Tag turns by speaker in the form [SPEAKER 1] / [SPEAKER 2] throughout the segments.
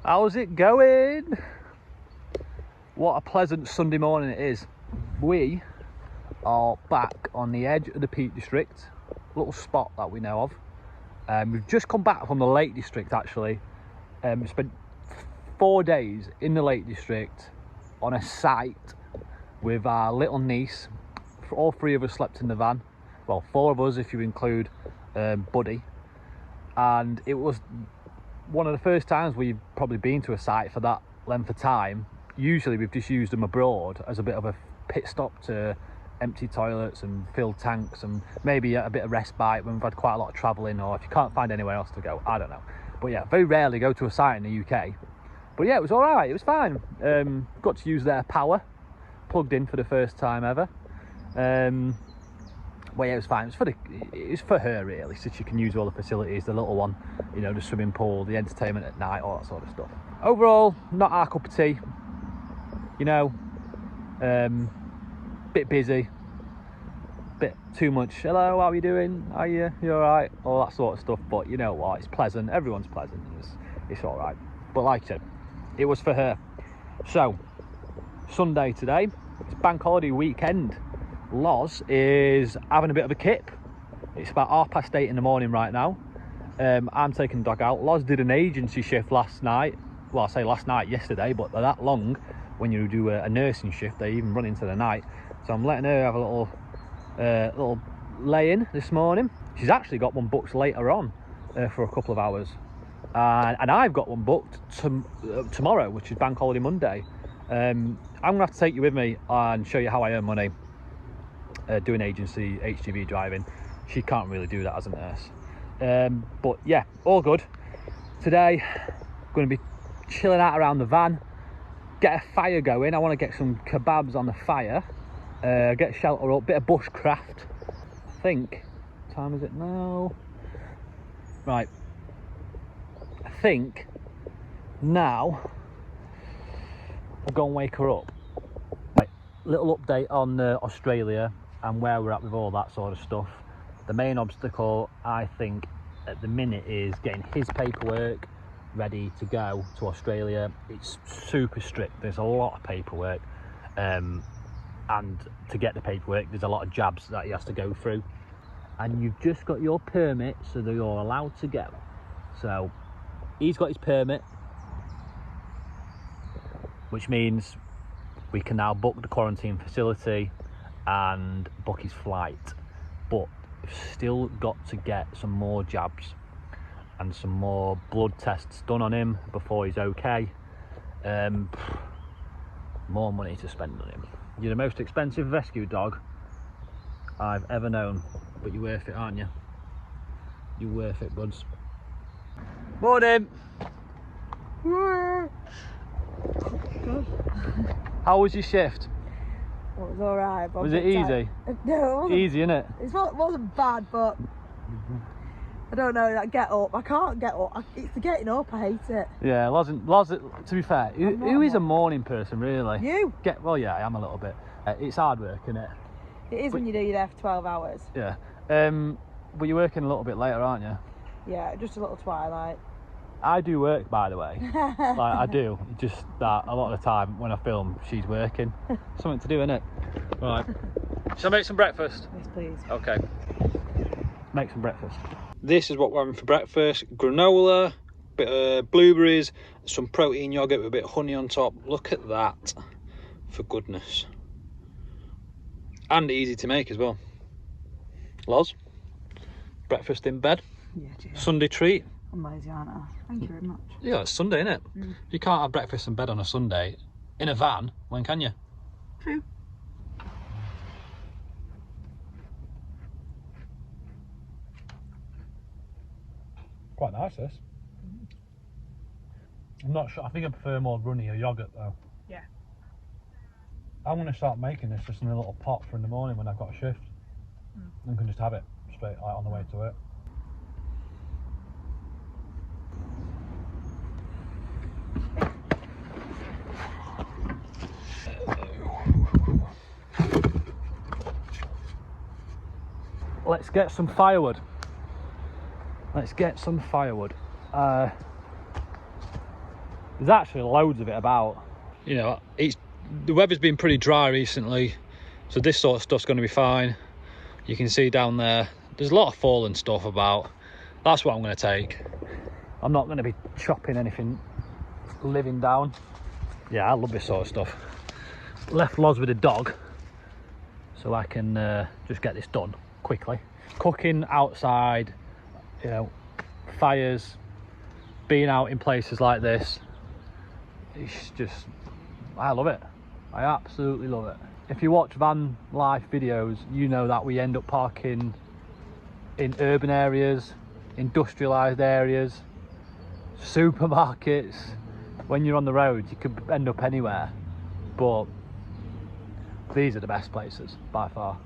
[SPEAKER 1] How's it going? What a pleasant Sunday morning it is. We are back on the edge of the Peak District, a little spot that we know of. We've just come back from the Lake District actually. We spent 4 days in the Lake District on a site with our little niece. All 3 of us slept in the van. Well, 4 of us if you include Buddy. And it was one of the first times we've probably been to a site for that length of time. Usually we've just used them abroad as a bit of a pit stop to empty toilets and fill tanks and maybe a bit of respite when we've had quite a lot of travelling, or if you can't find anywhere else to go, I don't know. But yeah, very rarely go to a site in the UK. But yeah, it was all right, it was fine. Got to use their power, plugged in for the first time ever. Well, yeah, it was fine. It was for her really, so she can use all the facilities, the little one, you know, the swimming pool, the entertainment at night, all that sort of stuff. Overall, not our cup of tea, you know. Bit busy, bit too much. Hello, how are you doing? Are you all right? All that sort of stuff. But you know what? It's pleasant. Everyone's pleasant. It's all right. But like I said, it was for her. So Sunday today. It's bank holiday weekend. Loz is having a bit of a kip. It's about 8:30 in the morning right now. I'm taking the dog out. Loz did an agency shift last night. Well, I say last night, yesterday, but they're that long when you do a nursing shift. They even run into the night. So I'm letting her have a little lay-in this morning. She's actually got one booked later on for a couple of hours. And I've got one booked tomorrow, which is bank holiday Monday. I'm going to have to take you with me and show you how I earn money. Doing agency HGV driving. She can't really do that as a nurse, but yeah, all good. Today going to be chilling out around the van, get a fire going. I want to get some kebabs on the fire, get shelter up, bit of bushcraft. I think, what time is it now? Right, I think now I'll go and wake her up. Right, little update on Australia and where we're at with all that sort of stuff. The main obstacle, I think, at the minute is getting his paperwork ready to go to Australia. It's super strict. There's a lot of paperwork, and to get the paperwork, there's a lot of jabs that he has to go through. And you've just got your permit, so that you're allowed to go. So he's got his permit, which means we can now book the quarantine facility and book his flight. But we've still got to get some more jabs and some more blood tests done on him before he's okay. More money to spend on him. You're the most expensive rescue dog I've ever known, but you're worth it, aren't you? You're worth it, buds. Morning. How was your shift?
[SPEAKER 2] It was alright.
[SPEAKER 1] Was it easy?
[SPEAKER 2] No, it wasn't.
[SPEAKER 1] Easy, innit?
[SPEAKER 2] It wasn't bad, but I don't know, that get up. I can't get up. It's the getting up, I hate it.
[SPEAKER 1] Yeah, Loz, to be fair, who is a morning person, really?
[SPEAKER 2] You?
[SPEAKER 1] Well, yeah, I am a little bit. It's hard work, isn't it?
[SPEAKER 2] It is, when you're there for 12 hours.
[SPEAKER 1] Yeah. But you're working a little bit later, aren't you?
[SPEAKER 2] Yeah, just a little twilight.
[SPEAKER 1] I do work, by the way. Like, I do. Just that a lot of the time when I film, she's working. Something to do, innit? Right. Shall I make some breakfast?
[SPEAKER 2] Yes, please.
[SPEAKER 1] Okay. Make some breakfast. This is what we're having for breakfast. Granola, bit of blueberries, some protein yogurt with a bit of honey on top. Look at that. For goodness. And easy to make as well. Loz, breakfast in bed.
[SPEAKER 2] Yeah, cheers.
[SPEAKER 1] Sunday treat.
[SPEAKER 2] I'm lazy, aren't I? Thank you very much.
[SPEAKER 1] Yeah, it's Sunday, isn't it?
[SPEAKER 2] Mm.
[SPEAKER 1] You can't have breakfast in bed on a Sunday in a van. When can you?
[SPEAKER 2] True.
[SPEAKER 1] Quite nice, this. I'm not sure. I think I prefer more runny or yogurt though.
[SPEAKER 2] Yeah.
[SPEAKER 1] I'm going to start making this just in a little pot for in the morning when I've got a shift. And can just have it straight on the way to it. Let's get some firewood. There's actually loads of it about. You know, the weather's been pretty dry recently, so this sort of stuff's going to be fine. You can see down there, there's a lot of fallen stuff about. That's what I'm going to take. I'm not going to be chopping anything living down. Yeah, I love this sort of stuff. Left Loz with a dog, so I can just get this done quickly. Cooking outside, you know, fires, being out in places like this, it's just, I love it. I absolutely love it. If you watch van life videos, you know that we end up parking in urban areas, industrialised areas, supermarkets. When you're on the road, you could end up anywhere, but these are the best places by far.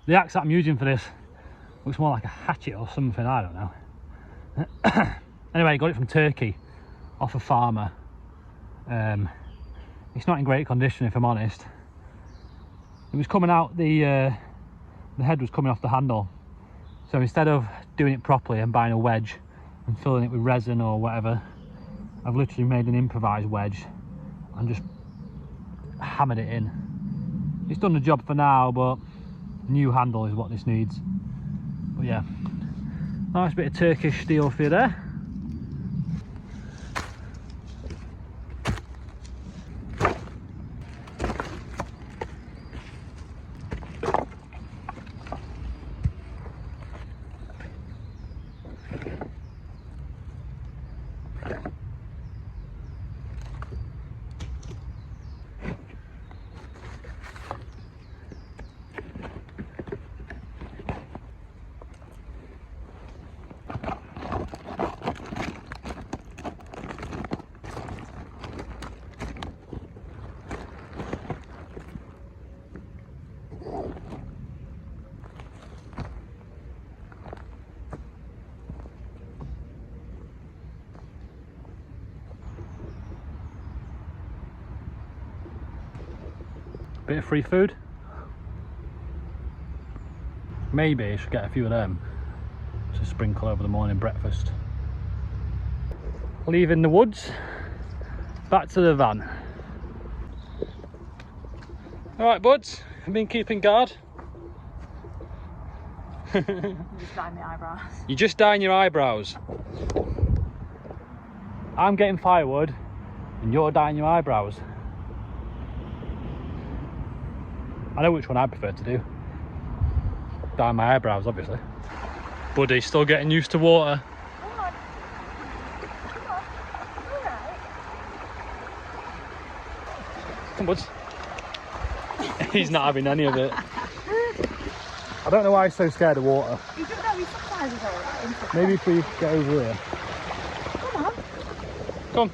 [SPEAKER 1] The axe that I'm using for this looks more like a hatchet or something, I don't know. Anyway, got it from Turkey, off a farmer. It's not in great condition, if I'm honest. It was coming out, the head was coming off the handle. So instead of doing it properly and buying a wedge and filling it with resin or whatever, I've literally made an improvised wedge and just hammered it in. It's done the job for now, but new handle is what this needs. But yeah, nice bit of Turkish steel for you there. Bit of free food. Maybe I should get a few of them to sprinkle over the morning breakfast. Leaving the woods, back to the van. Alright buds, I've been keeping guard.
[SPEAKER 2] I'm just dyeing my eyebrows.
[SPEAKER 1] You're just dyeing your eyebrows. I'm getting firewood and you're dyeing your eyebrows. I know which one I prefer to do. Dye my eyebrows, obviously. Buddy's still getting used to water.
[SPEAKER 2] Come on. Come on. Alright.
[SPEAKER 1] Come buds. He's not having any of it. I don't know why he's so scared of water.
[SPEAKER 2] You don't know, he's sometimes is alright, isn't it?
[SPEAKER 1] Maybe if we get over here.
[SPEAKER 2] Come on.
[SPEAKER 1] Come.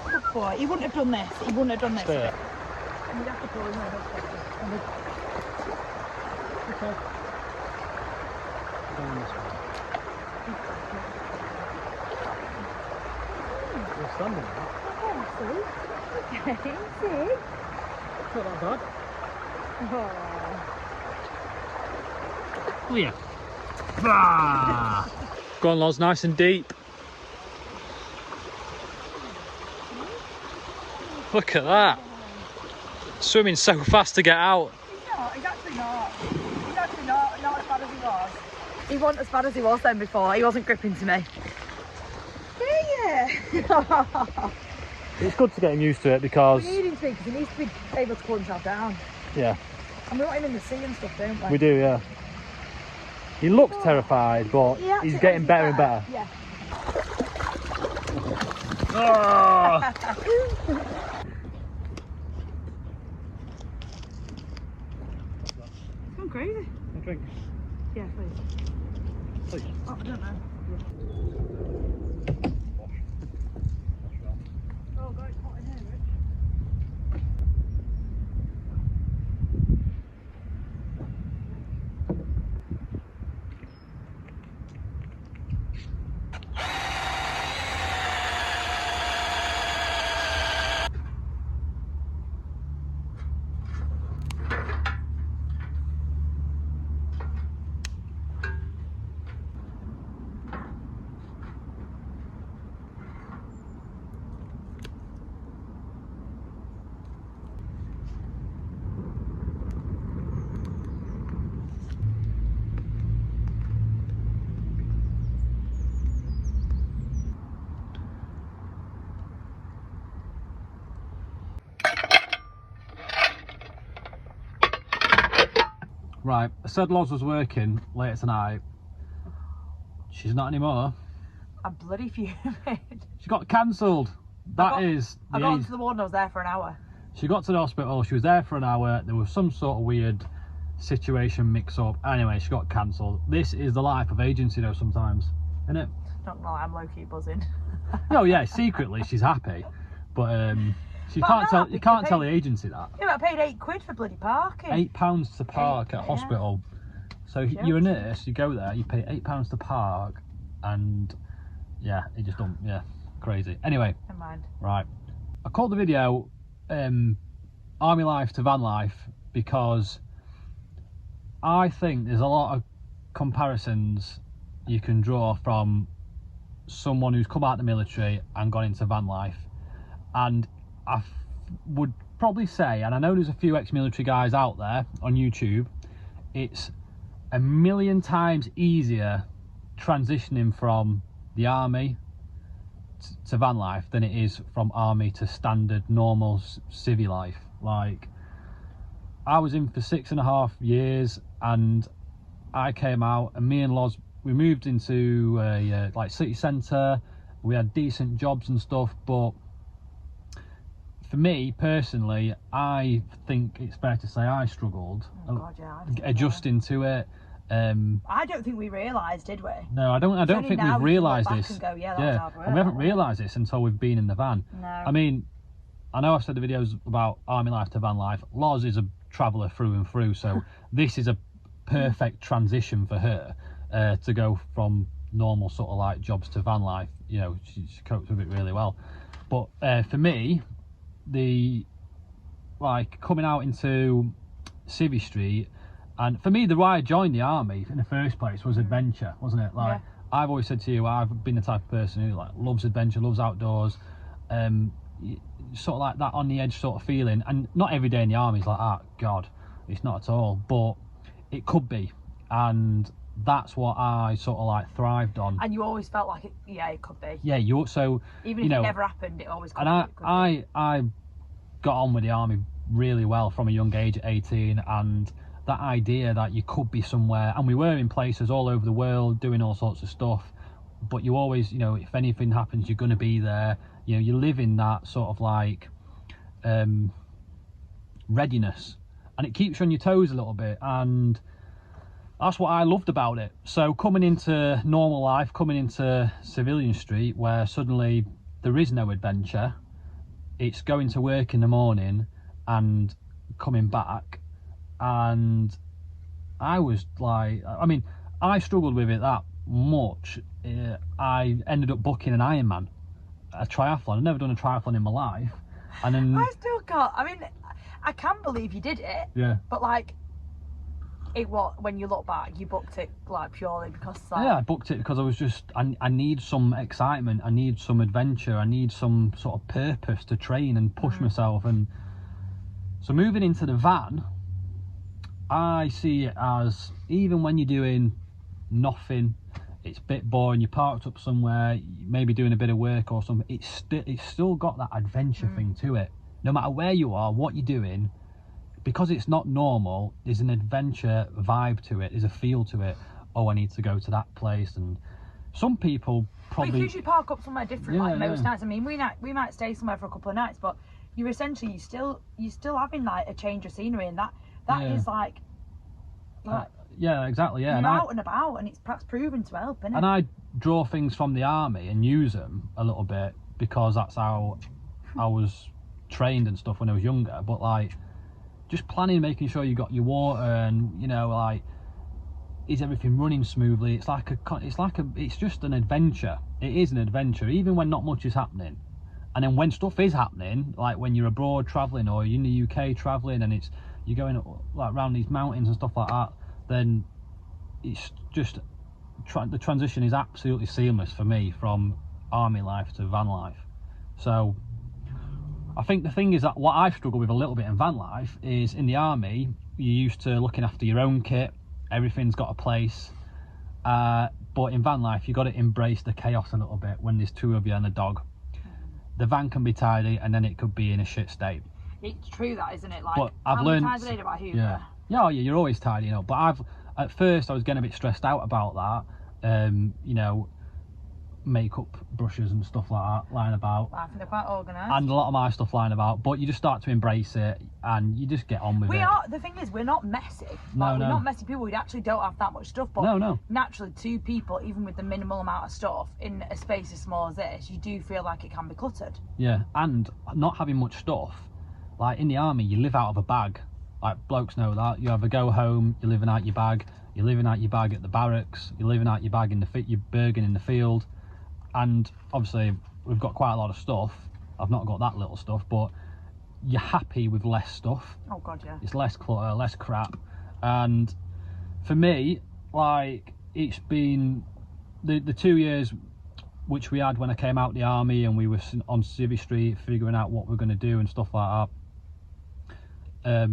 [SPEAKER 2] Good boy. He wouldn't have done this. He wouldn't have done this.
[SPEAKER 1] Stay there.
[SPEAKER 2] And you'd have to pull him over.
[SPEAKER 1] Okay. Down this way. You're standing there.
[SPEAKER 2] Oh, see? Okay, see?
[SPEAKER 1] It's not that bad.
[SPEAKER 2] Oh.
[SPEAKER 1] Oh yeah. Ah. Go on, Loz, nice and deep. Look at that. Swimming so fast to get out.
[SPEAKER 2] He's actually not. He's actually not as bad as he was. He wasn't as bad as he was then before. He wasn't gripping to me. Yeah.
[SPEAKER 1] It's good to get him used to it because...
[SPEAKER 2] We need him to because he needs to be able to pull himself down.
[SPEAKER 1] Yeah.
[SPEAKER 2] And we want him in the sea and stuff, don't we?
[SPEAKER 1] We do, yeah. He looks terrified, but he's getting better and better.
[SPEAKER 2] Yeah.
[SPEAKER 1] Oh!
[SPEAKER 2] It's gone crazy.
[SPEAKER 1] A drink.
[SPEAKER 2] Yeah, please.
[SPEAKER 1] please?
[SPEAKER 2] Oh, I don't know. Oh God, it's hot in here, Rich.
[SPEAKER 1] Right, I said Loz was working later tonight. She's not anymore.
[SPEAKER 2] I'm bloody fuming.
[SPEAKER 1] She got cancelled.
[SPEAKER 2] I got onto the ward and I was there for an hour.
[SPEAKER 1] She got to the hospital, she was there for an hour, there was some sort of weird situation mix up. Anyway, she got cancelled. This is the life of agency though sometimes, isn't it?
[SPEAKER 2] Not gonna lie, I'm low-key buzzing.
[SPEAKER 1] Oh yeah, secretly she's happy. But you can't tell the agency that.
[SPEAKER 2] Yeah, but I paid £8 for bloody parking.
[SPEAKER 1] £8 to park at hospital. So you're a nurse, you go there, you pay £8 to park, and yeah, it just don't, yeah, crazy. Anyway,
[SPEAKER 2] never mind.
[SPEAKER 1] Right, I called the video Army Life to Van Life because I think there's a lot of comparisons you can draw from someone who's come out of the military and gone into van life. And I would probably say, and I know there's a few ex-military guys out there on YouTube, it's a million times easier transitioning from the army to van life than it is from army to standard normal civvy life. Like, I was in for 6.5 years and I came out, and me and Loz, we moved into a like city centre. We had decent jobs and stuff, but for me personally, I think it's fair to say I struggled adjusting to it.
[SPEAKER 2] I don't think we realised, did we?
[SPEAKER 1] No, I don't think we've realised this.
[SPEAKER 2] And
[SPEAKER 1] we haven't realised this until we've been in the van.
[SPEAKER 2] No.
[SPEAKER 1] I mean, I know I've said the videos about army life to van life. Loz is a traveller through and through, so this is a perfect transition for her to go from normal sort of like jobs to van life. You know, she coped with it really well. But for me, the like coming out into Civvy Street, and for me, the why I joined the army in the first place was adventure, wasn't it? Like, yeah. I've always said to you, I've been the type of person who like loves adventure, loves outdoors, sort of like that on the edge sort of feeling. And not every day in the army is like, oh God, it's not at all, but it could be, and that's what I sort of like thrived on.
[SPEAKER 2] And you always felt like it could be.
[SPEAKER 1] Yeah, so
[SPEAKER 2] even if it never happened, it always could.
[SPEAKER 1] And
[SPEAKER 2] be.
[SPEAKER 1] I got on with the army really well from a young age at 18, and that idea that you could be somewhere, and we were in places all over the world doing all sorts of stuff, but you always, you know, if anything happens, you're going to be there. You know, you live in that sort of like readiness, and it keeps you on your toes a little bit, and that's what I loved about it. So coming into normal life, coming into Civilian Street, where suddenly there is no adventure, it's going to work in the morning and coming back, and I was like, I mean, I struggled with it that much. I ended up booking an Ironman, a triathlon. I've never done a triathlon in my life, and then
[SPEAKER 2] I still can't. I mean, I can't believe you did it.
[SPEAKER 1] Yeah.
[SPEAKER 2] But like, it was, when you look back, you booked it like purely because like,
[SPEAKER 1] yeah, I booked it because I was just, I need some excitement, I need some adventure, I need some sort of purpose to train and push myself. And so moving into the van, I see it as, even when you're doing nothing, it's a bit boring, you're parked up somewhere, maybe doing a bit of work or something, it's still got that adventure thing to it. No matter where you are, what you're doing, because it's not normal, there's an adventure vibe to it, there's a feel to it. Oh, I need to go to that place. And some people probably...
[SPEAKER 2] But you usually park up somewhere different, like most nights. I mean, we might stay somewhere for a couple of nights, but you're essentially, you're still having like a change of scenery, and that is like
[SPEAKER 1] Yeah, exactly. Yeah,
[SPEAKER 2] You're
[SPEAKER 1] and
[SPEAKER 2] out and about, and it's perhaps proven to help, isn't it?
[SPEAKER 1] And I draw things from the army and use them a little bit because that's how I was trained and stuff when I was younger. But like, just planning, making sure you got your water, and you know, like, is everything running smoothly? It's just an adventure. It is an adventure, even when not much is happening. And then when stuff is happening, like when you're abroad traveling or you're in the UK traveling, and you're going like around these mountains and stuff like that, then it's just the transition is absolutely seamless for me from army life to van life. So I think the thing is that what I've struggled with a little bit in van life is, in the army you're used to looking after your own kit, everything's got a place, but in van life you've got to embrace the chaos a little bit. When there's two of you and a dog, the van can be tidy and then it could be in a shit state.
[SPEAKER 2] It's true, that, isn't it? Like,
[SPEAKER 1] but I've learned
[SPEAKER 2] about Hoover.
[SPEAKER 1] Yeah, you're always tidying up, but at first I was getting a bit stressed out about that. You know, makeup brushes and stuff like that lying about.
[SPEAKER 2] I think they're quite organised.
[SPEAKER 1] And a lot of my stuff lying about, but you just start to embrace it and you just get on with it.
[SPEAKER 2] The thing is, we're not messy.
[SPEAKER 1] No,
[SPEAKER 2] we're not messy people. We actually don't have that much stuff, but
[SPEAKER 1] no.
[SPEAKER 2] Naturally, two people, even with the minimal amount of stuff in a space as small as this, you do feel like it can be cluttered.
[SPEAKER 1] Yeah, and not having much stuff, like in the army, you live out of a bag. Like, blokes know that. You have a go home, you're living out your bag. You're living out your bag at the barracks. You're living out your bag your bergen in the field. And obviously, we've got quite a lot of stuff. I've not got that little stuff, but you're happy with less stuff.
[SPEAKER 2] Oh God, yeah.
[SPEAKER 1] It's less clutter, less crap. And for me, like, it's been the 2 years which we had when I came out the army and we were on Civvy Street figuring out what we're going to do and stuff like that.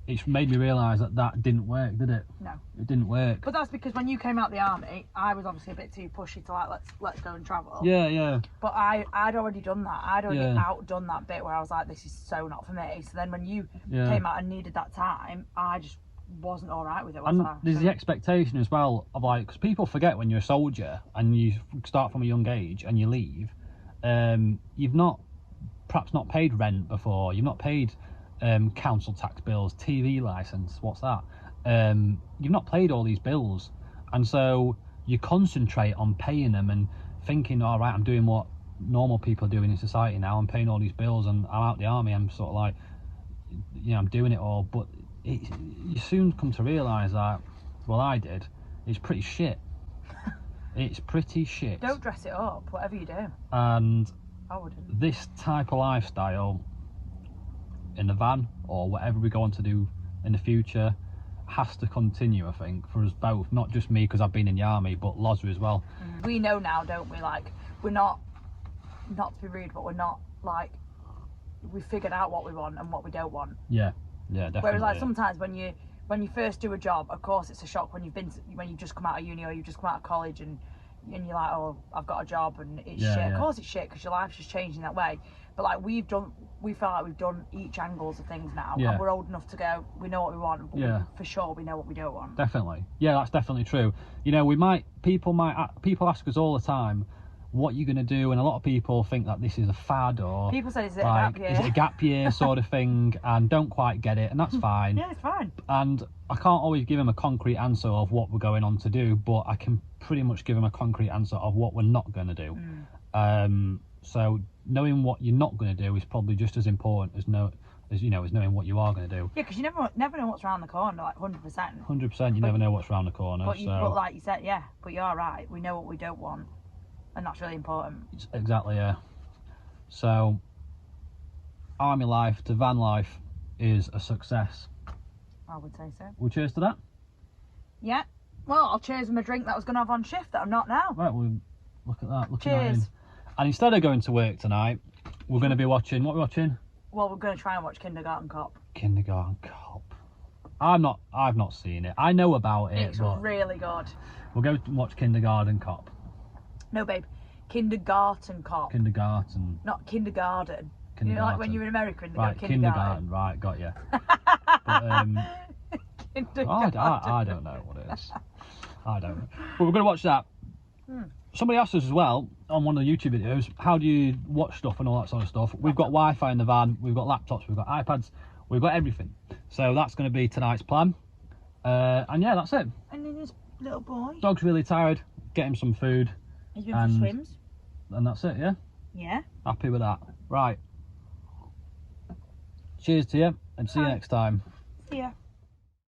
[SPEAKER 1] It's made me realise that didn't work, did it?
[SPEAKER 2] No.
[SPEAKER 1] It didn't work.
[SPEAKER 2] But that's because when you came out the army, I was obviously a bit too pushy to, like, let's go and travel.
[SPEAKER 1] Yeah.
[SPEAKER 2] But I'd already done that. I'd already outdone that bit where I was like, this is so not for me. So then when you came out and needed that time, I just wasn't all right with it, was I?
[SPEAKER 1] There's the expectation as well of, like, because people forget when you're a soldier and you start from a young age and you leave, you've perhaps not paid rent before, you've not paid council tax bills, TV license, what's that? You've not paid all these bills, and so you concentrate on paying them and thinking, all right, I'm doing what normal people are doing in society now, I'm paying all these bills and I'm out the army, I'm sort of like, you know, I'm doing it all. But you soon come to realise that, well, I did, it's pretty shit. It's pretty shit.
[SPEAKER 2] Don't dress it up, whatever you do.
[SPEAKER 1] And
[SPEAKER 2] I wouldn't.
[SPEAKER 1] This type of lifestyle in the van or whatever we go on to do in the future has to continue, I think, for us both. Not just me because I've been in the army, but Lozza as well.
[SPEAKER 2] We know now, don't we? Like, we're not to be rude, but we're not, like, we figured out what we want and what we don't want.
[SPEAKER 1] Yeah, definitely.
[SPEAKER 2] Whereas, like, sometimes when you first do a job, of course it's a shock when you've just come out of uni or you've just come out of college and you're like, oh, I've got a job and it's shit. Of course it's shit because your life's just changing that way. But like, we feel like we've done each angles of things now, and we're old enough to go, we know what we want, but for sure we know what we don't want.
[SPEAKER 1] Definitely. Yeah, that's definitely true. You know, people ask us all the time, what you're going to do, and a lot of people think that this is a fad, or
[SPEAKER 2] people say, is it
[SPEAKER 1] like,
[SPEAKER 2] a gap year?
[SPEAKER 1] Is it a gap year sort of thing, and don't quite get it, and that's fine.
[SPEAKER 2] Yeah, it's fine.
[SPEAKER 1] And I can't always give them a concrete answer of what we're going on to do, but I can pretty much give them a concrete answer of what we're not going to do. So knowing what you're not going to do is probably just as important as knowing what you are going to do.
[SPEAKER 2] Yeah, because you never know what's around the corner, like 100%.
[SPEAKER 1] 100%, you never know what's around the corner.
[SPEAKER 2] But like you said, but you're right. We know what we don't want, and that's really important.
[SPEAKER 1] Exactly, yeah. So, army life to van life is a success.
[SPEAKER 2] I would say so.
[SPEAKER 1] We'll cheers to that.
[SPEAKER 2] Yeah. Well, I'll cheers with my drink that I was going to have on shift that I'm not now.
[SPEAKER 1] Right, well, look at that.
[SPEAKER 2] Cheers.
[SPEAKER 1] And instead of going to work tonight, we're going to be watching. What are we watching?
[SPEAKER 2] Well, we're going to try and watch Kindergarten Cop.
[SPEAKER 1] Kindergarten Cop. I've not seen it. I know about it.
[SPEAKER 2] It's really good.
[SPEAKER 1] We'll go watch Kindergarten Cop.
[SPEAKER 2] No, babe. Kindergarten Cop.
[SPEAKER 1] Kindergarten.
[SPEAKER 2] Not kindergarten.
[SPEAKER 1] Kindergarten.
[SPEAKER 2] You know, like when you're in America and they
[SPEAKER 1] right,
[SPEAKER 2] go kindergarten.
[SPEAKER 1] Right, got you.
[SPEAKER 2] Kindergarten.
[SPEAKER 1] I don't know what it is. I don't know. But we're going to watch that. Somebody asked us as well on one of the YouTube videos, how do you watch stuff and all that sort of stuff. We've got Wi-Fi in the van, we've got laptops, we've got iPads, we've got everything. So that's going to be tonight's plan. And yeah, that's it.
[SPEAKER 2] And then this little boy.
[SPEAKER 1] Dog's really tired. Get him some food.
[SPEAKER 2] He's been for swims.
[SPEAKER 1] And that's it, yeah?
[SPEAKER 2] Yeah.
[SPEAKER 1] Happy with that. Right. Cheers to you, and see you next time.
[SPEAKER 2] See ya.